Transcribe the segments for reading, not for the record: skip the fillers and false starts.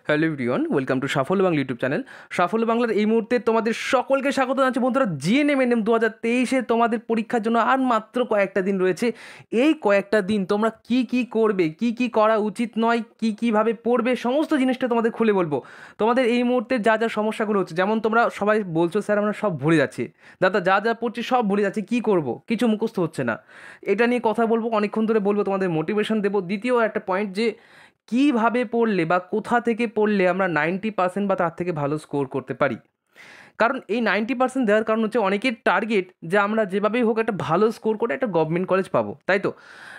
Hello everyone, welcome to সাফল্য Bangla YouTube channel. সাফল্য বাংলার এই মুহূর্তে তোমাদের সকলকে স্বাগত জানাচ্ছি বন্ধুরা। জিএনএম 2023 তোমাদের পরীক্ষার জন্য আর মাত্র কয়েকটা দিন রয়েছে। এই কয়েকটা দিন তোমরা কি কি করবে, কি কি করা উচিত নয়, কি কিভাবে পড়বে, সমস্ত জিনিসটা তোমাদের খুলে বলবো। তোমাদের এই মুহূর্তে যা যা সমস্যাগুলো হচ্ছে, যেমন তোমরা সবাই বলছো স্যার আমরা সব ভুলে যাচ্ছি, দাদা যা যা পড়ছি সব ভুলে যাচ্ছি, কি করব, কিছু মুখস্থ হচ্ছে না। এটা নিয়ে কথা বলবো, অনেকক্ষণ ধরে বলবো, তোমাদের মোটিভেশন দেবো। দ্বিতীয় একটা পয়েন্ট যে কীভাবে পড়লে বা কোথা থেকে পড়লে আমরা 90% বা তার থেকে ভালো স্কোর করতে পারি। কারণ এই 90% দেওয়ার কারণ হচ্ছে অনেকের টার্গেট যে আমরা যেভাবেই হোক একটা ভালো স্কোর করে একটা গভর্নমেন্ট কলেজ পাবো, তাই তো।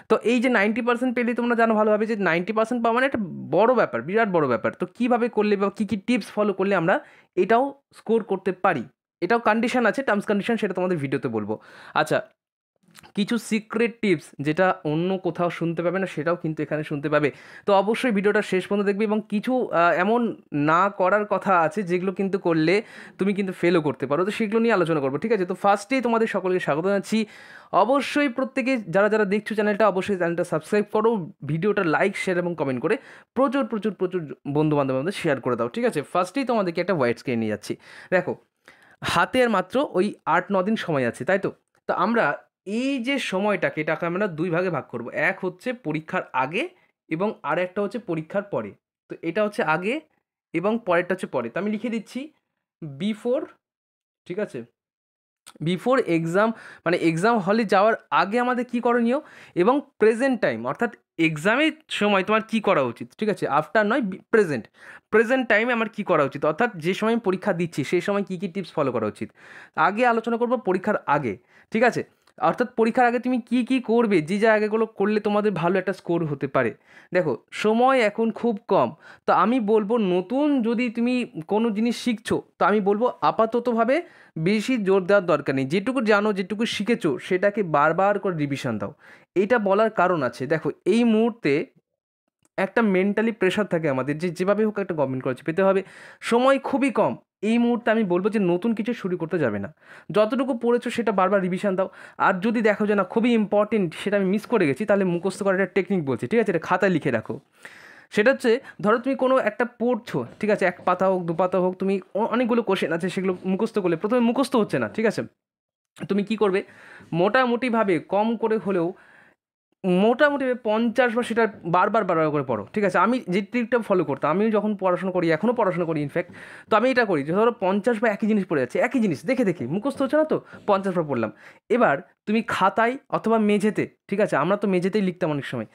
তো এই যে 90% পেলে তোমরা জানো ভালোভাবে যে 90% পাওয়া মানে একটা বড় ব্যাপার, বিরাট বড় ব্যাপার। তো কীভাবে করলে বা কী কী টিপস ফলো করলে আমরা এটাও স্কোর করতে পারি, এটাও কন্ডিশন আছে, টার্মস কন্ডিশন, সেটা তোমাদের ভিডিওতে বলবো। আচ্ছা, কিছু সিক্রেট টিপস যেটা অন্য কোথাও শুনতে পাবে না, সেটাও কিন্তু এখানে শুনতে পাবে। তো অবশ্যই ভিডিওটা শেষ পর্যন্ত দেখবে। এবং কিছু এমন না করার কথা আছে যেগুলো কিন্তু করলে তুমি কিন্তু ফেলও করতে পারো, তো সেগুলো নিয়ে আলোচনা করবো, ঠিক আছে। তো ফার্স্টেই তোমাদের সকলকে স্বাগত জানাচ্ছি। অবশ্যই প্রত্যেকে যারা যারা দেখছো চ্যানেলটা, অবশ্যই চ্যানেলটা সাবস্ক্রাইব করো, ভিডিওটা লাইক শেয়ার এবং কমেন্ট করে প্রচুর প্রচুর প্রচুর বন্ধু বান্ধবদের শেয়ার করে দাও, ঠিক আছে। ফার্স্টেই তোমাদেরকে একটা হোয়াইট স্ক্রিন নিয়ে যাচ্ছি। দেখো, হাতে আর মাত্র ওই 8-9 দিন সময় আছে, তাই তো। তো আমরা এই যে সময়টাকে, এটাকে আমরা দুই ভাগে ভাগ করব। এক হচ্ছে পরীক্ষার আগে এবং আর একটা হচ্ছে পরীক্ষার পরে। তো এটা হচ্ছে আগে এবং পরেরটা হচ্ছে পরে। তো আমি লিখে দিচ্ছি বিফোর, ঠিক আছে। বিফোর এক্সাম মানে এক্সাম হলে যাওয়ার আগে আমাদের কী করণীয়, এবং প্রেজেন্ট টাইম অর্থাৎ এক্সামের সময় তোমার কী করা উচিত, ঠিক আছে। আফটার নয়, প্রেজেন্ট প্রেজেন্ট টাইমে আমার কী করা উচিত, অর্থাৎ যে সময় পরীক্ষা দিচ্ছি সেই সময় কী কী টিপস ফলো করা উচিত। আগে আলোচনা করবো পরীক্ষার আগে, ঠিক আছে। অর্থাৎ পরীক্ষার আগে তুমি কী কী করবে, যে জায়গাগুলো করলে তোমাদের ভালো একটা স্কোর হতে পারে। দেখো, সময় এখন খুব কম। তো আমি বলবো, নতুন যদি তুমি কোনো জিনিস শিখছো, তো আমি বলবো আপাততভাবে বেশি জোর দেওয়ার দরকার নেই। যেটুকু জানো, যেটুকু শিখেছো, সেটাকে বারবার করে রিভিশন দাও। এইটা বলার কারণ আছে। দেখো, এই মুহূর্তে একটা মেন্টালি প্রেশার থাকে আমাদের যে যেভাবে হোক একটা গভর্নমেন্ট কলেজ পেতে হবে, সময় খুবই কম। এই মুহূর্তে আমি বলবো যে নতুন কিছু শুরু করতে যাবে না, যতটুকু পড়েছো সেটা বারবার রিভিশন দাও। আর যদি দেখো যে না খুবই ইম্পর্টেন্ট, সেটা আমি মিস করে গেছি, তাহলে মুখস্থ করার একটা টেকনিক বলছি, ঠিক আছে, এটা খাতায় লিখে রাখো। সেটা হচ্ছে, ধরো তুমি কোনো একটা পড়ছো, ঠিক আছে, এক পাতা হোক দু পাতা হোক, তুমি অনেকগুলো কোশ্চেন আছে, সেগুলো মুখস্থ করলে প্রথমে মুখস্থ হচ্ছে না, ঠিক আছে। তুমি কি করবে, মোটামুটিভাবে কম করে হলেও মোটামুটি 50 বার সেটা বারবার বারবার করে পড়ো, ঠিক আছে। আমি যে ট্রিকটা ফলো করতাম, আমি যখন পড়াশোনা করি, এখনও পড়াশোনা করি ইনফ্যাক্ট, তো আমি এটা করি যে ধরো 50 বার একই জিনিস পড়ে যাচ্ছে, একই জিনিস দেখে দেখে মুখস্থ হচ্ছে না, তো 50 বার পড়লাম। এবার তুমি খাতায় অথবা মেঝেতে, ঠিক আছে, আমরা তো মেঝেতেই লিখতাম অনেক সময়,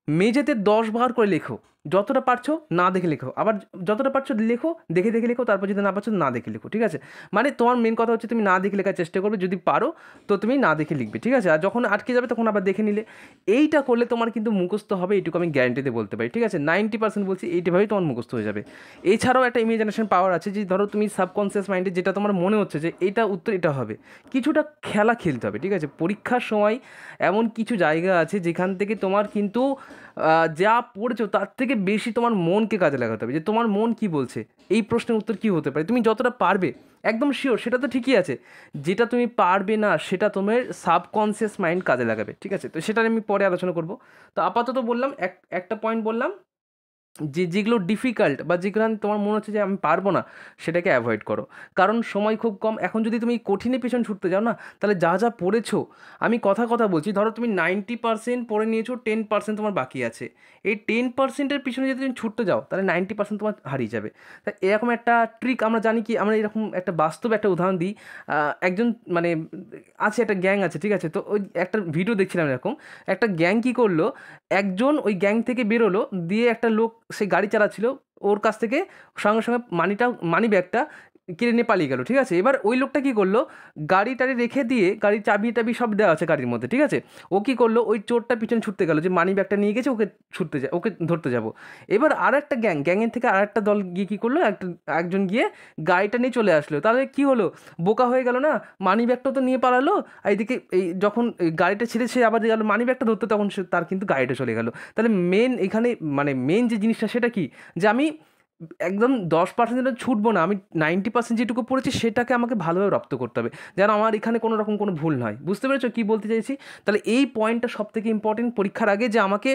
মেঝেতে 10 বার করে লেখো, যতটা পারছো না দেখে লেখো, আবার যতটা পারছো লেখো, দেখে দেখে লেখো, তারপর যদি না পারছো না দেখে লেখো, ঠিক আছে। মানে তোমার মেন কথা হচ্ছে তুমি না দেখে লেখার চেষ্টা করবে, যদি পারো তো তুমি না দেখে লিখবে, ঠিক আছে। আর যখন আটকে যাবে তখন আবার দেখে নিলে। এইটা করলে তোমার কিন্তু মুখস্থ হবে, এইটুকু আমি গ্যারান্টিতে বলতে পারি, ঠিক আছে। 90% বলছি, এইটাভাবেই তোমার মুখস্থ হয়ে যাবে। এছাড়াও একটা ইমাজিনেশন পাওয়ার আছে, যে ধরো তুমি সাবকনসিয়াস মাইন্ডে যেটা তোমার মনে হচ্ছে যে এটা উত্তর এটা হবে, কিছুটা খেলা খেলতে হবে, ঠিক আছে। পরীক্ষার সময় এমন কিছু জায়গা আছে যেখান থেকে তোমার কিন্তু যা পড়েছো তার থেকে বেশি তোমার মনকে কাজে লাগাতে হবে, যে তোমার মন কি বলছে, এই প্রশ্নের উত্তর কী হতে পারে। তুমি যতটা পারবে একদম শিওর, সেটা তো ঠিকই আছে, যেটা তুমি পারবে না সেটা তোমার সাবকনসিয়াস মাইন্ড কাজে লাগাবে, ঠিক আছে। তো সেটা আমি পরে আলোচনা করব। তো আপাতত বললাম, একটা পয়েন্ট বললাম, যে যেগুলো ডিফিকাল্ট বা যেখানে তোমার মনে হচ্ছে যে আমি পারবো না, সেটাকে অ্যাভয়েড করো, কারণ সময় খুব কম। এখন যদি তুমি কঠিনে পেছন ছুটতে যাও না, তাহলে যা যা পড়েছো, আমি কথা বলছি, ধরো তুমি 90% পড়ে নিয়েছো, 10% তোমার বাকি আছে। এই 10%-এর পিছনে যদি তুমি ছুটতে যাও, তাহলে 90% তোমার হারিয়ে যাবে। তা এরকম একটা ট্রিক আমরা জানি, কি আমরা এরকম একটা বাস্তব একটা উদাহরণ দিই। একজন মানে আছে, একটা গ্যাং আছে, ঠিক আছে। তো ওই একটা ভিডিও দেখছিলাম, এরকম একটা গ্যাং কী করলো, একজন ওই গ্যাং থেকে বেরোলো, দিয়ে একটা লোক সে গাড়ি চালাচ্ছিল, ওর কাছ থেকে সঙ্গে সঙ্গে মানি ব্যাগটা কেড়ে নিয়ে পালিয়ে গেল, ঠিক আছে। এবার ওই লোকটা কী করলো, গাড়ি টাড়ি রেখে দিয়ে, গাড়ির চাবি টাবি সব দেওয়া আছে গাড়ির মধ্যে, ঠিক আছে। ও কী করলো, ওই চোরটা পিছনে ছুটতে গেল, যে মানি ব্যাগটা নিয়ে গেছে, ওকে ধরতে যাব। এবার আর একটা গ্যাংয়ের থেকে আর একটা দল গিয়ে কী করলো, একজন গিয়ে গাড়িটা নিয়ে চলে আসলো। তাহলে কী হলো, বোকা হয়ে গেল না, মানি ব্যাগটাও তো নিয়ে পালালো, এইদিকে এই যখন এই গাড়িটা ছেড়ে সে আবার গেল মানি ব্যাগটা ধরতে, তখন সে তার কিন্তু গাড়িটা চলে গেল। তাহলে মেন এখানে মানে মেন যে জিনিসটা সেটা কি, যে আমি একদম 10% ছুটবো না, আমি 90% যেটুকু পড়েছি সেটাকে আমাকে ভালোভাবে রপ্ত করতে হবে, যেন আমার এখানে কোনো রকম কোনো ভুল নয়। বুঝতে পেরেছো কী বলতে চাইছি? তাহলে এই পয়েন্টটা সব থেকে ইম্পর্টেন্ট পরীক্ষার আগে, যে আমাকে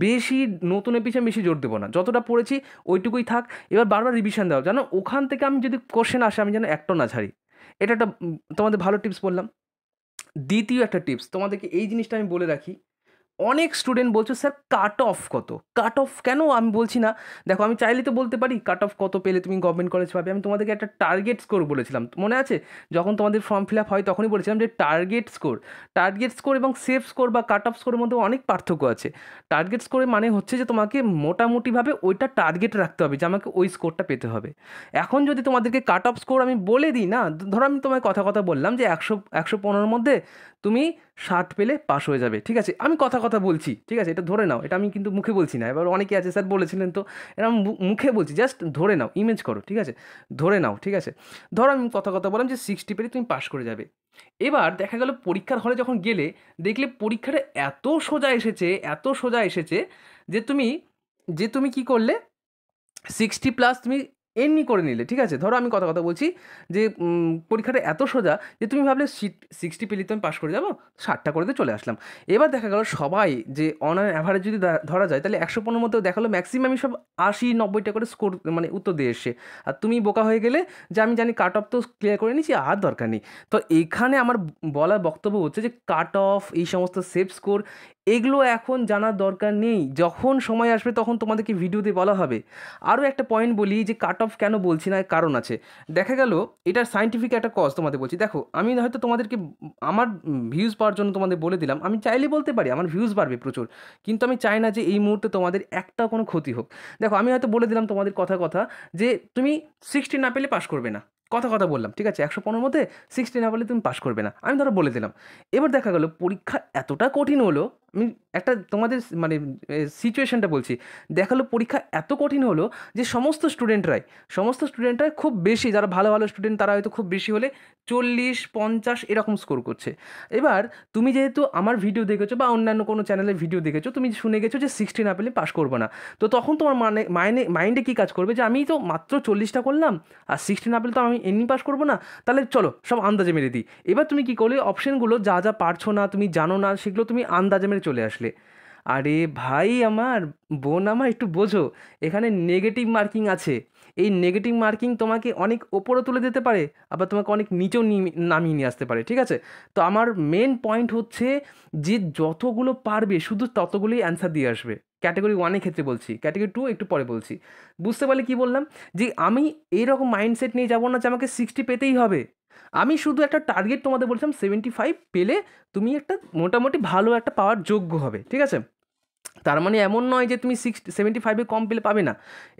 বেশি নতুনের পিছনে বেশি জোর দেবো না, যতটা পড়েছি ওইটুকুই থাক। এবার বারবার রিভিশন দাও, যেন ওখান থেকে আমি যদি কোশ্চেন আসে আমি যেন একটা না ছাড়ি। এটা একটা তোমাদের ভালো টিপস বললাম। দ্বিতীয় একটা টিপস তোমাদেরকে এই জিনিসটা আমি বলে রাখি, অনেক স্টুডেন্ট বলছো স্যার কাট অফ কত, কাট অফ কেন আমি বলছি না। দেখো আমি চাইলে তো বলতে পারি কাট অফ কত পেলে তুমি গভর্নমেন্ট কলেজ পাবে। আমি তোমাদেরকে একটা টার্গেট স্কোর বলেছিলাম, মনে আছে? যখন তোমাদের ফর্ম ফিল আপ হয় তখনই বলেছিলাম যে টার্গেট স্কোর এবং সেফ স্কোর বা কাট অফ স্কোরের মধ্যে অনেক পার্থক্য আছে। টার্গেট স্কোরের মানে হচ্ছে যে তোমাকে মোটামুটিভাবে ওইটা টার্গেট রাখতে হবে যে আমাকে ওই স্কোরটা পেতে হবে। এখন যদি তোমাদেরকে কাট অফ স্কোর আমি বলে দিই না, ধরো আমি তোমায় কথা বললাম যে 115-র মধ্যে তুমি 60 পেলে পাস হয়ে যাবে, ঠিক আছে? আমি কথা বলছি, ঠিক আছে? এটা ধরে নাও, এটা আমি কিন্তু মুখে বলছি না। এবার অনেকে আছে স্যার বলেছিলেন তো, এটা আমি মুখে বলছি, জাস্ট ধরে নাও, ইমেজ করো, ঠিক আছে? ধরে নাও, ঠিক আছে? ধরো আমি কথা বললাম যে 60 পেলে তুমি পাস করে যাবে। এবার দেখা গেল পরীক্ষার হলে যখন গেলে দেখলে পরীক্ষাটা এত সোজা এসেছে যে তুমি কি করলে 60+ তুমি এমনি করে নিলে, ঠিক আছে? ধরো আমি কথা বলছি যে পরীক্ষাটা এত সোজা যে তুমি ভাবলে 60 পেলে তো আমি পাস করে যাবো, 60টা করে দিয়ে চলে আসলাম। এবার দেখা গেল সবাই যে অন অ্যান অ্যাভারেজ যদি ধরা যায় তাহলে 115-র মধ্যেও দেখালো ম্যাক্সিমামই সব 80-90টা করে স্কোর মানে উত্তর দিয়ে এসছে। আর তুমি বোকা হয়ে গেলে যে আমি জানি কাট অফ তো ক্লিয়ার করে নিচ্ছি, আর দরকার নেই। তো এখানে আমার বলার বক্তব্য হচ্ছে যে কাট অফ, এই সমস্ত সেফ স্কোর, এগুলো এখন জানার দরকার নেই। যখন সময় আসবে তখন তোমাদেরকে ভিডিওতে বলা হবে। আরও একটা পয়েন্ট বলি যে কাট অফ কেন বলছি না, কারণ আছে। দেখা গেল এটার সায়েন্টিফিক একটা কজ তোমাদের বলছি। দেখো আমি হয়তো তোমাদেরকে আমার ভিউজ পাওয়ার জন্য তোমাদের বলে দিলাম, আমি চাইলে বলতে পারি আমার ভিউজ বাড়বে প্রচুর, কিন্তু আমি চাই না যে এই মুহূর্তে তোমাদের একটা কোনো ক্ষতি হোক। দেখো আমি হয়তো বলে দিলাম তোমাদের কথা যে তুমি 60 না পেলে পাস করবে না, কথা বললাম, ঠিক আছে? 115-র মধ্যে 60 না পেলে তুমি পাস করবে না, আমি ধরো বলে দিলাম। এবার দেখা গেল পরীক্ষা এতটা কঠিন হলো, আমি একটা তোমাদের মানে সিচুয়েশনটা বলছি। দেখালো পরীক্ষা এত কঠিন হলো যে সমস্ত স্টুডেন্টরাই খুব বেশি, যারা ভালো স্টুডেন্ট তারা হয়তো খুব বেশি হলে 40-50 এরকম স্কোর করছে। এবার তুমি যেহেতু আমার ভিডিও দেখেছো বা অন্যান্য কোনো চ্যানেলের ভিডিও দেখেছো, তুমি শুনে গেছো যে 60 না পেলে পাস করবো না। তো তখন তোমার মাইন্ডে কী কাজ করবে যে আমি তো মাত্র 40টা করলাম আর 60 না পেলে তো আমি এমনি পাস করবো না, তাহলে চলো সব আন্দাজে মেরে দিই। এবার তুমি কী করলে অপশানগুলো যা যা পারছো না, তুমি জানো না, সেগুলো তুমি আন্দাজে মেরে চলে আসলে। আরে ভাই আমার, বোন আমার, একটু বোঝো, এখানে নেগেটিভ মার্কিং আছে। এই নেগেটিভ মার্কিং তোমাকে অনেক ওপরে তুলে দিতে পারে, আবার তোমাকে অনেক নিচেও নামিয়ে নিয়ে আসতে পারে, ঠিক আছে? তো আমার মেন পয়েন্ট হচ্ছে যে যতগুলো পারবে শুধু ততগুলোই অ্যান্সার দিয়ে আসবে। ক্যাটাগরি 1-এর ক্ষেত্রে বলছি, ক্যাটাগরি 2 একটু পরে বলছি। বুঝতে পারলে কি বললাম? যে আমি এইরকম মাইন্ডসেট নিয়ে যাবো না যে আমাকে 60 পেতেই হবে। আমি শুধু একটা টার্গেট তোমাদের বলছিলাম, 75 পেলে তুমি একটা মোটামুটি ভালো একটা পাওয়ার যোগ্য হবে, ঠিক আছে? তার মানে এমন নয় যে তুমি 75-এর কম পেলে পাবে না,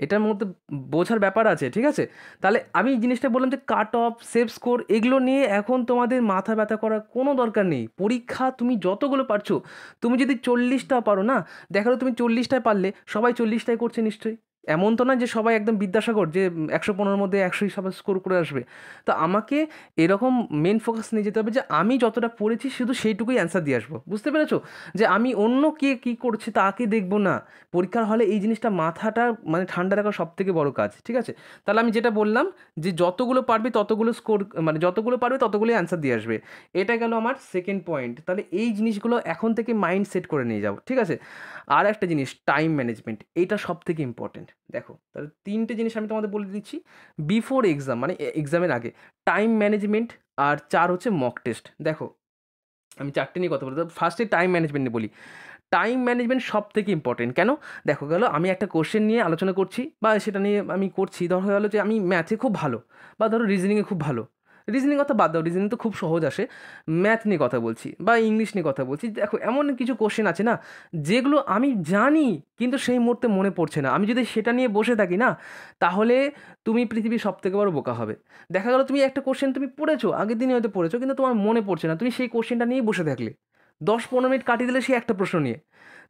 এটার মধ্যে বোঝার ব্যাপার আছে, ঠিক আছে? তাহলে আমি এই জিনিসটা বললাম যে কাট অফ, সেফ স্কোর, এগুলো নিয়ে এখন তোমাদের মাথা ব্যথা করার কোনো দরকার নেই। পরীক্ষা তুমি যতগুলো পারছো, তুমি যদি 40টা পারো না, দেখালো তুমি 40টায় পারলে, সবাই 40টায় করছে নিশ্চয়ই। এমন তো না যে সবাই একদম বিদ্যাসাগর যে 115-র মধ্যে 100ই সবাই স্কোর করে আসবে। তো আমাকে এরকম মেন ফোকাস নিয়ে যেতে হবে যে আমি যতটা পড়েছি শুধু সেইটুকুই অ্যান্সার দিয়ে আসবো। বুঝতে পেরেছো? যে আমি অন্য কে কী করছে তাকে দেখবো না। পরীক্ষার হলে এই জিনিসটা মাথাটা মানে ঠান্ডা রাখা সবথেকে বড় কাজ, ঠিক আছে? তাহলে আমি যেটা বললাম যে যতগুলো পারবে ততগুলো স্কোর, মানে যতগুলো পারবে ততগুলোই অ্যান্সার দিয়ে আসবে। এটা গেল আমার সেকেন্ড পয়েন্ট। তাহলে এই জিনিসগুলো এখন থেকে মাইন্ড সেট করে নিয়ে যাও, ঠিক আছে? আর একটা জিনিস, টাইম ম্যানেজমেন্ট, এইটা সবথেকে ইম্পর্টেন্ট। দেখো তাহলে 3টে জিনিস আমি তোমাদের বলে দিচ্ছি বিফোর এক্সাম, মানে এক্সামের আগে। টাইম ম্যানেজমেন্ট, আর 4 হচ্ছে মক টেস্ট। দেখো আমি 4টে নিয়ে কথা বলতে, ফার্স্টে টাইম ম্যানেজমেন্ট নিয়ে বলি। টাইম ম্যানেজমেন্ট সব থেকে ইম্পর্টেন্ট। কেন? দেখো গেলো আমি একটা কোশ্চেন নিয়ে আলোচনা করছি বা সেটা নিয়ে আমি করছি, ধরো গেলো যে আমি ম্যাথে খুব ভালো বা ধরো রিজনিংয়ে খুব ভালো। রিজনিং কথা বাদ দাও, রিজনিং তো খুব সহজ আসে। ম্যাথ নিয়ে কথা বলছি বা ইংলিশ নিয়ে কথা বলছি। দেখো এমন কিছু কোশ্চেন আছে না যেগুলো আমি জানি কিন্তু সেই মুহূর্তে মনে পড়ছে না, আমি যদি সেটা নিয়ে বসে থাকি না, তাহলে তুমি পৃথিবীর সবথেকে বড় বোকা হবে। দেখা গেলো তুমি একটা কোশ্চেন তুমি পড়েছো, আগের দিনে হয়তো পড়েছো, কিন্তু তোমার মনে পড়ছে না, তুমি সেই কোশ্চেনটা নিয়েই বসে থাকলে 10-15 মিনিট কাটিয়ে দিলে সেই একটা প্রশ্ন নিয়ে।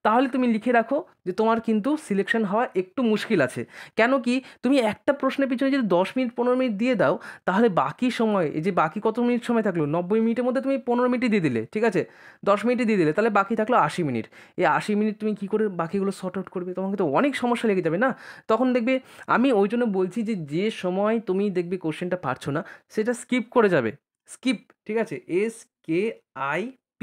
তাহলে তুমি লিখে রাখো যে তোমার কিন্তু সিলেকশন হওয়া একটু মুশকিল আছে। কেন কি, তুমি একটা প্রশ্নের পিছনে যদি 10 মিনিট 15 মিনিট দিয়ে দাও, তাহলে বাকি সময়, এই যে বাকি কত মিনিট সময় থাকলো, 90 মিনিটের মধ্যে তুমি 15 মিনিটই দিয়ে দিলে, ঠিক আছে, 10 মিনিটই দিয়ে দিলে, তাহলে বাকি থাকলো 80 মিনিট। এই 80 মিনিট তুমি কী করে বাকিগুলো শর্ট আউট করবে? তোমাকে তো অনেক সমস্যা লেগে যাবে না? তখন দেখবে, আমি ওই জন্য বলছি যে যে সময় তুমি দেখবে কোশ্চেনটা পারছো না, সেটা স্কিপ করে যাবে। স্কিপ, ঠিক আছে, SKIP,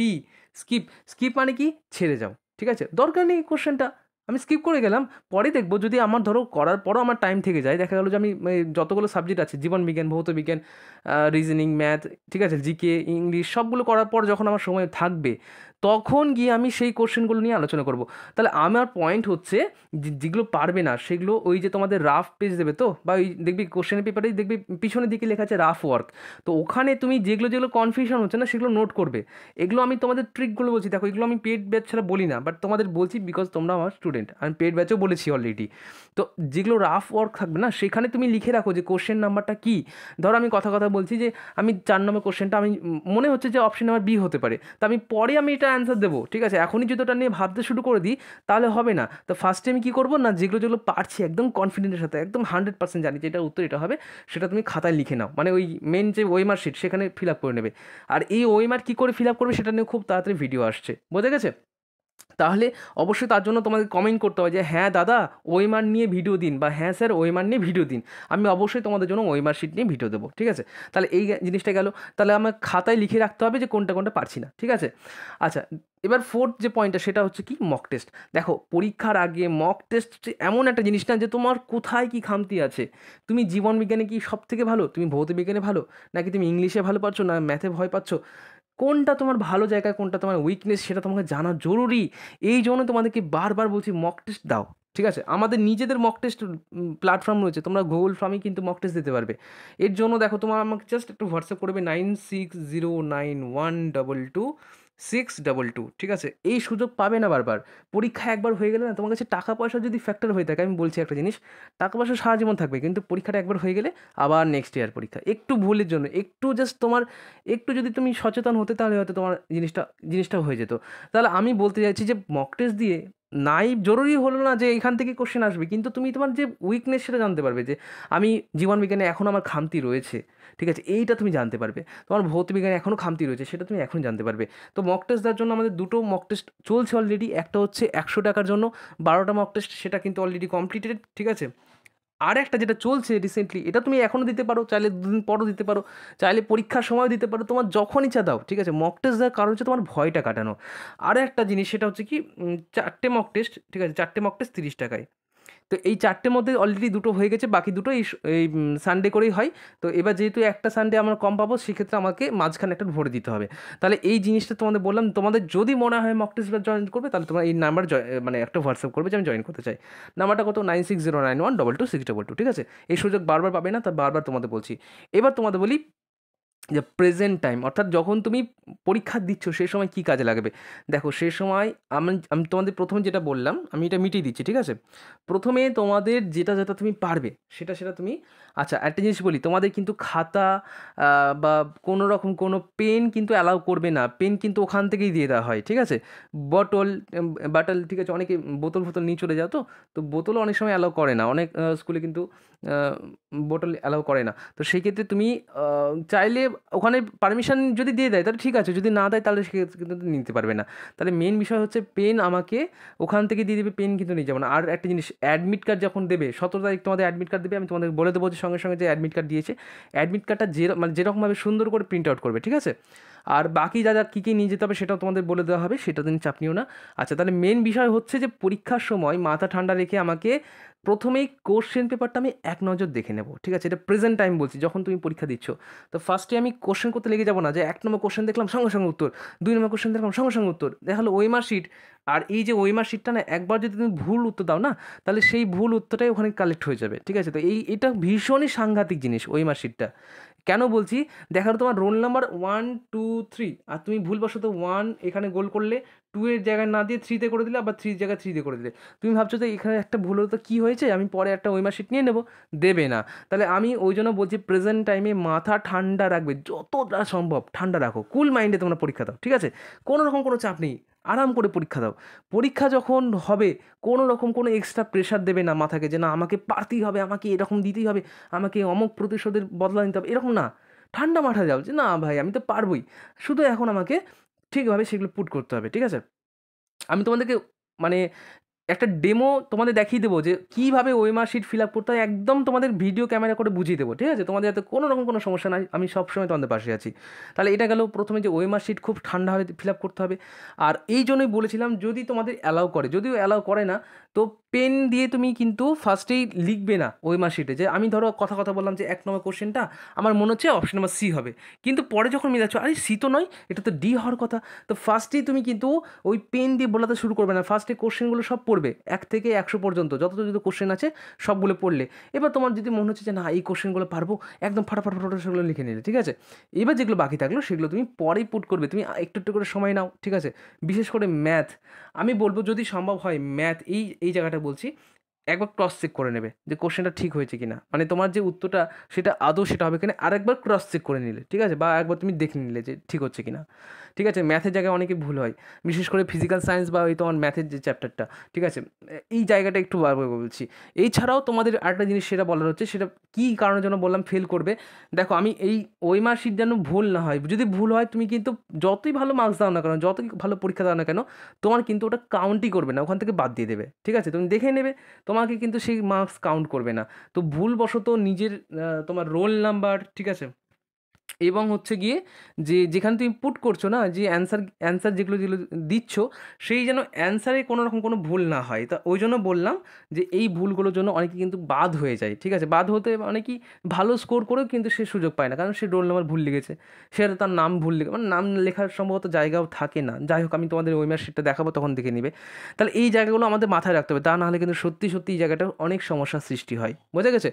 স্কিপ। স্কিপ মানে কি, ছেড়ে যাও, ঠিক আছে, দরকার নেই কোশ্চেনটা, আমি স্কিপ করে গেলাম। পরে দেখবো যদি আমার ধরো করার পরও আমার টাইম থেকে যায়, দেখা গেলো যে আমি যতগুলো সাবজেক্ট আছে, জীবন বিজ্ঞান, ভৌত বিজ্ঞান, রিজনিং, ম্যাথ, ঠিক আছে, জিকে, ইংলিশ, সবগুলো করার পর যখন আমার সময় থাকবে, তখন গিয়ে আমি সেই কোশ্চেনগুলো নিয়ে আলোচনা করব। তাহলে আমার পয়েন্ট হচ্ছে, যেগুলো পারবে না সেগুলো, ওই যে তোমাদের রাফ পেজ দেবে তো, বা ওই দেখবি কোশ্চেনের পেপারেই দেখবি পিছনের দিকে লেখা আছে রাফ ওয়ার্ক, তো ওখানে তুমি যেগুলো যেগুলো কনফিউশন হচ্ছে না সেগুলো নোট করবে। এগুলো আমি তোমাদের ট্রিকগুলো বলছি, দেখো এগুলো আমি পেড ব্যাচ ছাড়া বলি না, বাট তোমাদের বলছি বিকজ তোমরা আমার স্টুডেন্ট, আমি পেড ব্যাচও বলেছি অলরেডি। তো যেগুলো রাফ ওয়ার্ক থাকবে না, সেখানে তুমি লিখে রাখো যে কোশ্চেন নাম্বারটা কী। ধরো আমি কথা বলছি যে আমি 4 নম্বর কোশ্চেনটা, আমি মনে হচ্ছে যে অপশন নাম্বার বি হতে পারে, তো আমি পরে আমি এটা অ্যান্সার দেবো, ঠিক আছে, এখনই যদি ওটা নিয়ে ভাবতে শুরু করে দিই তাহলে হবে না। তো ফার্স্টে আমি কী করবো না, যেগুলো যেগুলো পারছি একদম কনফিডেন্টের সাথে, একদম 100% জানি যে এটা উত্তর এটা হবে, সেটা তুমি খাতায় লিখে নাও, মানে ওই মেন যে ওয়েমার শিট সেখানে ফিল আপ করে নেবে। আর এই ওয়েমার কী করে ফিল আপ করবে সেটা নিয়ে খুব তাড়াতাড়ি ভিডিও আসছে, বোঝা গেছে? তাহলে অবশ্যই তার জন্য তোমাদের কমেন্ট করতে হবে যে হ্যাঁ দাদা ওয়েমার নিয়ে ভিডিও দিন, বা হ্যাঁ স্যার ওয়েমার নিয়ে ভিডিও দিন, আমি অবশ্যই তোমাদের জন্য ওয়েমার শিট নিয়ে ভিডিও দেবো, ঠিক আছে। তাহলে এই জিনিসটা গেল। তাহলে আমার খাতায় লিখে রাখতে হবে যে কোনটা কোনটা পারছি না, ঠিক আছে। আচ্ছা, এবার ফোর্থ যে পয়েন্টটা সেটা হচ্ছে কি, মক টেস্ট। দেখো পরীক্ষার আগে মক টেস্ট এমন একটা জিনিস না যে তোমার কোথায় কি খামতি আছে। তুমি জীবন বিজ্ঞানে কি সব থেকে ভালো, তুমি ভৌত বিজ্ঞানে ভালো, নাকি তুমি ইংলিশে ভালো পাচ্ছ, না ম্যাথে ভয় পাচ্ছ, কোনটা তোমার ভালো জায়গা, কোনটা তোমার উইকনেস, সেটা তোমাকে জানা জরুরি। এই জন্য তোমাদেরকে বারবার বলছি মক টেস্ট দাও, ঠিক আছে। আমাদের নিজেদের মক টেস্ট প্ল্যাটফর্ম রয়েছে, তোমরা গুগল ফর্মে কিন্তু মক টেস্ট দিতে পারবে। এর জন্য দেখো, তোমার আমাকে জাস্ট একটু হোয়াটসঅ্যাপ করবে 9609122622, ঠিক আছে। এই সুযোগ পাবে না বারবার, পরীক্ষা একবার হয়ে গেলে না, তোমার কাছে টাকা পয়সা যদি ফ্যাক্টর হয়ে থাকে, আমি বলছি একটা জিনিস, টাকা পয়সা সারা জীবন থাকবে, কিন্তু পরীক্ষাটা একবার হয়ে গেলে আবার নেক্সট ইয়ার পরীক্ষা। একটু ভুলের জন্য, একটু জাস্ট তোমার, একটু যদি তুমি সচেতন হতে, তাহলে হয়তো তোমার জিনিসটা হয়ে যেত। তাহলে আমি বলতে চাইছি যে মক টেস্ট দিয়ে নাই, জরুরি হলো না যে এখান থেকে কোশ্চেন আসবে, কিন্তু তুমি তোমার যে উইকনেস সেটা জানতে পারবে, যে আমি জীবন বিজ্ঞানে এখন আমার খামতি রয়েছে, ঠিক আছে, এইটা তুমি জানতে পারবে। তোমার ভৌত বিজ্ঞানে এখনও খামতি রয়েছে, সেটা তুমি এখন জানতে পারবে। তো মক টেস্ট দেওয়ার জন্য আমাদের দুটো মক টেস্ট চলছে অলরেডি। একটা হচ্ছে 100 টাকার জন্য 12টা মক টেস্ট, সেটা কিন্তু অলরেডি কমপ্লিটেড, ঠিক আছে। আর একটা যেটা চলছে রিসেন্টলি, এটা তুমি এখনও দিতে পারো, চাইলে 2 দিন পরও দিতে পারো, চাইলে পরীক্ষার সময় দিতে পারো, তোমার যখন ইচ্ছা দাও, ঠিক আছে। মক টেস্ট দেওয়ার কারণ হচ্ছে তোমার ভয়টা কাটানো। আর একটা জিনিস সেটা হচ্ছে কি, 4টে মক টেস্ট, ঠিক আছে, 4টে মক টেস্ট 30 টাকায়। তো এই 4টের মধ্যে অলরেডি 2টো হয়ে গেছে, বাকি 2টো এই সানডে করেই হয়। তো এবার যেহেতু একটা সানডে আমরা কম পাবো, সেক্ষেত্রে আমাকে মাঝখানে একটা ভরে দিতে হবে। তাহলে এই জিনিসটা তোমাদের বললাম, তোমাদের যদি মনে হয় মক টেস্ট জয়েন করবে, তাহলে তোমার এই নাম্বার মানে একটা হোয়াটসঅ্যাপ করবে যে আমি জয়েন করতে চাই। নাম্বারটা কত, 9609122622, ঠিক আছে। এই সুযোগ বারবার পাবে না, তা বারবার তোমাদের বলছি। এবার তোমাদের বলি যে প্রেজেন্ট টাইম, অর্থাৎ যখন তুমি পরীক্ষা দিচ্ছ সেই সময় কী কাজে লাগবে। দেখো সে সময় আমি আমি তোমাদের প্রথমে যেটা বললাম, আমি এটা মিটিয়ে দিচ্ছি, ঠিক আছে। প্রথমে তোমাদের যেটা যেটা তুমি পারবে সেটা সেটা তুমি, আচ্ছা একটা জিনিস বলি, তোমাদের কিন্তু খাতা বা কোনো রকম কোনো পেন কিন্তু অ্যালাউ করবে না, পেন কিন্তু ওখান থেকেই দিয়ে দেওয়া হয়, ঠিক আছে। বাটল, ঠিক আছে, অনেকে বোতল ফোতল নিয়ে চলে যাও, তো বোতলও অনেক সময় অ্যালাউ করে না, অনেক স্কুলে কিন্তু বোতল অ্যালাউ করে না। তো সেই ক্ষেত্রে তুমি চাইলে ওখানে পারমিশন যদি দিয়ে দেয় তাহলে ঠিক আছে, যদি না দেয় তাহলে সেক্ষেত্রে কিন্তু নিতে পারবে না। তাহলে মেন বিষয় হচ্ছে পেন আমাকে ওখান থেকে দিয়ে দেবে, পেন কিন্তু নিয়ে যাবো না। আর একটা জিনিস, অ্যাডমিট কার্ড যখন দেবে 17 তারিখ তোমাদের অ্যাডমিট কার্ড দেবে, আমি তোমাদের বলে দেবো যে সঙ্গে সঙ্গে যে অ্যাডমিট কার্ড দিয়েছে, অ্যাডমিট কার্ডটা মানে যেরকমভাবে সুন্দর করে প্রিন্ট আউট করবে, ঠিক আছে। আর বাকি যা যা কী কী নিয়ে যেতে হবে সেটাও তোমাদের বলে দেওয়া হবে, সেটা তুমি চাপ নিও না। আচ্ছা, তাহলে মেন বিষয় হচ্ছে যে পরীক্ষার সময় মাথা ঠান্ডা রেখে আমাকে প্রথমেই কোশ্চেন পেপারটা আমি এক নজর দেখে নেব, ঠিক আছে। এটা প্রেজেন্ট টাইম বলছি, যখন তুমি পরীক্ষা দিচ্ছ। তো ফার্স্টে আমি কোশ্চেন করতে লেগে যাবো না, যে 1 নম্বর কোশ্চেন দেখলাম সঙ্গে সঙ্গে উত্তর, 2 নম্বর কোশ্চেন দেখলাম সঙ্গে সঙ্গে উত্তর, দেখালো ওয়েমার শিট। আর এই যে ওয়েমার শিটটা না, একবার যদি তুমি ভুল উত্তর দাও না, তাহলে সেই ভুল উত্তরটাই ওখানে কালেক্ট হয়ে যাবে, ঠিক আছে। তো এটা ভীষণই সাংঘাতিক জিনিস ওয়েমার শিটটা। কেন বলছি, দেখালো তোমার রোল নাম্বার 1 2 3, আর তুমি ভুলবশত 1 এখানে গোল করলে, 2 এর জায়গায় না দিয়ে 3 তে করে দিলে, আবার 3 এর জায়গায় 3 দিয়ে করে দিলে। তুমি ভাবছো যে এখানে একটা ভুল হলো তো কী হয়েছে, আমি পরে একটা ওএমআর শিট নিয়ে নেবো, দেবে না। তাহলে আমি ওই জন্য বলছি প্রেজেন্ট টাইমে মাথা ঠান্ডা রাখবে, যতটা সম্ভব ঠান্ডা রাখো, কুল মাইন্ডে তোমরা পরীক্ষা দাও, ঠিক আছে? কোনো রকম কোনো চাপ নেই, আরাম করে পরীক্ষা দাও। পরীক্ষা যখন হবে কোনো রকম কোনো এক্সট্রা প্রেশার দেবে না মাথাকে, যে না আমাকে পারতেই হবে, আমাকে এরকম দিতেই হবে, আমাকে অমুক প্রতিশোধের বদলা নিতে হবে, এরকম না। ঠান্ডা মাথায় যাও যে না ভাই আমি তো পারবই, শুধু এখন আমাকে ঠিকভাবে সেগুলো পুট করতে হবে, ঠিক আছে? আমি তোমাদেরকে মানে একটা ডেমো তোমাদের দেখিয়ে দেবো যে কীভাবে ওএমআর শিট ফিল আপ করতে হয়, একদম তোমাদের ভিডিও ক্যামেরা করে বুঝিয়ে দেবো, ঠিক আছে? তোমাদের যাতে কোনো রকম কোনো সমস্যা নাই, আমি সবসময় তোমাদের পাশে আছি। তাহলে এটা গেল প্রথমে যে ওএমআর শিট খুব ঠান্ডাভাবে ফিল আপ করতে হবে। আর এই জন্যই বলেছিলাম যদি তোমাদের অ্যালাউ করে, যদিও অ্যালাউ করে না, তো পেন দিয়ে তুমি কিন্তু ফার্স্টেই লিখবে না ওএমআর শিটে, যে আমি ধরো কথা বললাম যে 1 নম্বর কোশ্চেনটা আমার মনে হচ্ছে অপশন নাম্বার সি হবে, কিন্তু পরে যখন মিলাচ্ছ আরে সি তো নয়, এটা তো ডি হওয়ার কথা। তো ফার্স্টেই তুমি কিন্তু ওই পেন দিয়ে বলাতে শুরু করবে না, ফার্স্টে কোশ্চেনগুলো সব পড়বে 1 থেকে 100 পর্যন্ত যত কোশ্চেন আছে সবগুলো পড়লে, এবার তোমার যদি মনে হচ্ছে যে না এই কোশ্চেনগুলো পারবো, একদম ফাটাফাট সেগুলো লিখে নিলে, ঠিক আছে? এবার যেগুলো বাকি থাকলো সেগুলো তুমি পরেই পুট করবে, তুমি একটু একটু করে সময় নাও, ঠিক আছে? বিশেষ করে ম্যাথ, আমি বলবো যদি সম্ভব হয় ম্যাথ এই জায়গাটা বলছি, একবার ক্রস চেক করে নেবে যে কোশ্চেনটা ঠিক হয়েছে কিনা, মানে তোমার যে উত্তরটা সেটা আদৌ সেটা হবে কিনা, আরেকবার ক্রস চেক করে নিলে, ঠিক আছে? বা একবার তুমি দেখে নিলে যে ঠিক হচ্ছে কিনা, ঠিক আছে? ম্যাথের জায়গায় অনেকে ভুল হয়, বিশেষ করে ফিজিক্যাল সায়েন্স বা ওই তোমার ম্যাথের যে চ্যাপ্টারটা, ঠিক আছে? এই জায়গাটা একটু বারবার বলছি। এছাড়াও তোমাদের আরেকটা জিনিস সেটা বলার হচ্ছে, সেটা কী কারণের জন্য বললাম ফেল করবে, দেখো আমি এই ওএমআর শিট যেন ভুল না হয়, যদি ভুল হয় তুমি কিন্তু যতই ভালো মার্কস দাও না কেন, যতই ভালো পরীক্ষা দাও না কেন, তোমার কিন্তু ওটা কাউন্টই করবে না, ওখান থেকে বাদ দিয়ে দেবে, ঠিক আছে? তুমি দেখে নেবে, তোমাকে কিন্তু সেই মার্কস কাউন্ট করবে না। তো ভুলবশত নিজের তোমার রোল নাম্বার, ঠিক আছে, এবং হচ্ছে গিয়ে যে যেখানে তুমি পুট করছো না, যে অ্যান্সার যেগুলো দিচ্ছ, সেই যেন অ্যান্সারে কোনো রকম কোনো ভুল না হয়। তা ওই জন্য বললাম যে এই ভুলগুলোর জন্য অনেকে কিন্তু বাদ হয়ে যায়, ঠিক আছে? বাদ হতে অনেকেই ভালো স্কোর করেও কিন্তু সে সুযোগ পায় না, কারণ সে রোল নাম্বার ভুল লিখেছে, সে হয়তো তার নাম ভুল লিখে, মানে নাম লেখার সম্ভবত জায়গাও থাকে না। যাই হোক, আমি তোমাদের ওএমআর শিটটা দেখাবো, তখন দেখে নিবে। তাহলে এই জায়গাগুলো আমাদের মাথায় রাখতে হবে, তা নাহলে কিন্তু সত্যি এই জায়গাটা অনেক সমস্যার সৃষ্টি হয়, বোঝা গেছে?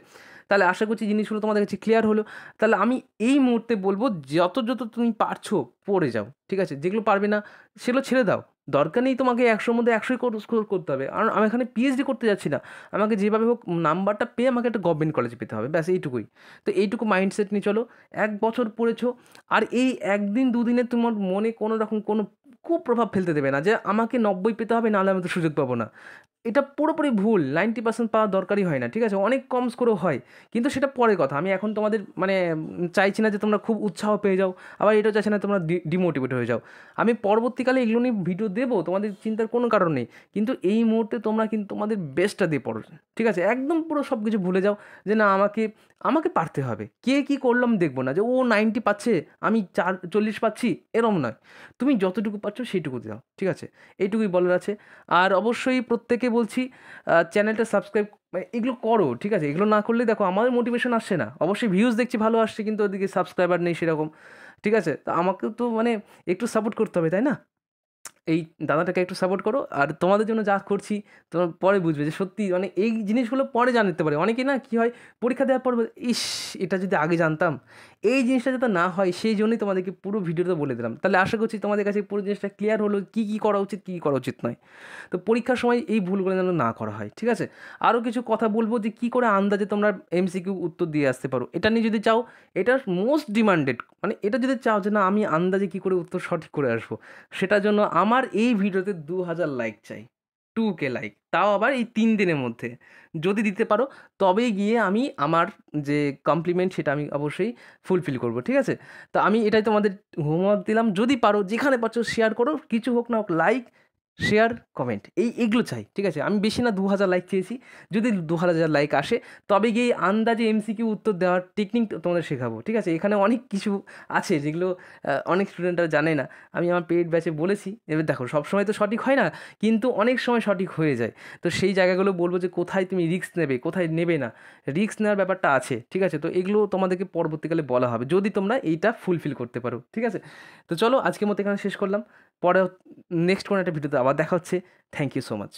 তাহলে আশা করছি জিনিসগুলো তোমাদের কাছে ক্লিয়ার হলো। তাহলে আমি এই মুহূর্তে বলবো যত তুমি পারছো পড়ে যাও, ঠিক আছে? যেগুলো পারবে না সেগুলো ছেড়ে দাও, দরকার নেই তোমাকে 100-র মধ্যে 100ই স্কোর করতে হবে। আর আমি এখানে পিএইচডি করতে যাচ্ছি না, আমাকে যেভাবে হোক নাম্বারটা পেয়ে আমাকে একটা গভর্নমেন্ট কলেজে পেতে হবে, ব্যাস এইটুকুই। তো এইটুকু মাইন্ডসেট নিয়ে চলো, 1 বছর পড়েছো, আর এই 1 দিন 2 দিনে তোমার মনে কোনো রকম কোনো খুব প্রভাব ফেলতে দেবে না যে আমাকে 90 পেতে হবে, নাহলে আমি তো সুযোগ পাবো না। এটা পুরোপুরি ভুল, 90% পাওয়া দরকারই হয় না, ঠিক আছে? অনেক কম স্কোরও হয়, কিন্তু সেটা পরের কথা। আমি এখন তোমাদের মানে চাইছি না যে তোমরা খুব উৎসাহ পেয়ে যাও, আবার এটাও চাইছি না তোমরা ডিমোটিভেট হয়ে যাও। আমি পরবর্তীকালে এগুলো নিয়ে ভিডিও দেবো, তোমাদের চিন্তার কোনো কারণ নেই, কিন্তু এই মুহূর্তে তোমরা কিন্তু তোমাদের বেস্টটা দিয়ে পড়ো, ঠিক আছে? একদম পুরো সব কিছু ভুলে যাও যে না আমাকে পারতে হবে, কে কী করলাম দেখবো না, যে ও 90 পাচ্ছে আমি 40 পাচ্ছি, এরম নয়। তুমি যতটুকু পাচ্ছ সেইটুকু দাও, ঠিক আছে? এইটুকুই বলার আছে। আর অবশ্যই প্রত্যেকে বলছি চ্যানেলটা সাবস্ক্রাইব এগুলো করো, ঠিক আছে? এগুলো না করলে দেখো আমাদের মোটিভেশন আসছে না, অবশ্যই ভিউজ দেখছি ভালো আসছে, কিন্তু ওদিকে সাবস্ক্রাইবার নেই সেরকম, ঠিক আছে? তো আমাকেও তো মানে একটু সাপোর্ট করতে হবে, তাই না? এই দাদাটাকে একটু সাপোর্ট করো, আর তোমাদের জন্য যা করছি তোমরা পরে বুঝবে যে সত্যি মানে এই জিনিসগুলো পরে জানতে পারে অনেকেই, না কী হয় পরীক্ষা দেওয়ার পর ইস এটা যদি আগে জানতাম, এই জিনিসটা যাতে না হয় সেই জন্যই তোমাদেরকে পুরো ভিডিওটা বলে দিলাম। তাহলে আশা করছি তোমাদের কাছে পুরো জিনিসটা ক্লিয়ার হলো, কী করা উচিত কী করা উচিত নয়। তো পরীক্ষার সময় এই ভুলগুলো যেন না করা হয়, ঠিক আছে? আরও কিছু কথা বলবো যে কী করে আন্দাজে তোমরা এমসিকিউ উত্তর দিয়ে আসতে পারো, এটা নিয়ে যদি চাও, এটা মোস্ট ডিমান্ডেড, মানে এটা যদি চাও যে না আমি আন্দাজে কী করে উত্তর সঠিক করে আসবো, সেটার জন্য আমার এই ভিডিওতে 2000 লাইক চাই, 2K লাইক, তাও আবার এই 3 দিনের মধ্যে যদি দিতে পারো, তবেই গিয়ে আমি আমার যে কমপ্লিমেন্ট সেটা আমি অবশ্যই ফুলফিল করব, ঠিক আছে? তো আমি এটাই তোমাদের হোমওয়ার্ক দিলাম, যদি পারো যেখানে পারছো শেয়ার করো, কিছু হোক না হোক, লাইক শেয়ার কমেন্ট এইগুলো চাই, ঠিক আছে? আমি বেশি না 2000 লাইক চেয়েছি, যদি 2000 লাইক আসে তবে গিয়ে আন্দাজে এমসিকিউ উত্তর দেওয়ার টেকনিক তোমাদের শেখাবো, ঠিক আছে? এখানে অনেক কিছু আছে যেগুলো অনেক স্টুডেন্টরা জানে না, আমি আমার পেইড ব্যাচে বলেছি। এবার দেখো সবসময় তো সঠিক হয় না, কিন্তু অনেক সময় সঠিক হয়ে যায়, তো সেই জায়গাগুলো বলবো যে কোথায় তুমি রিস্ক নেবে কোথায় নেবে না, রিস্ক নেওয়ার ব্যাপারটা আছে, ঠিক আছে? তো এগুলো তোমাদেরকে পরবর্তীকালে বলা হবে যদি তোমরা এইটা ফুলফিল করতে পারো, ঠিক আছে? তো চলো আজকের মতো এখানে শেষ করলাম, পরে নেক্সট কোনো একটা ভিডিওতে আবার দেখা হচ্ছে। Thank you so much.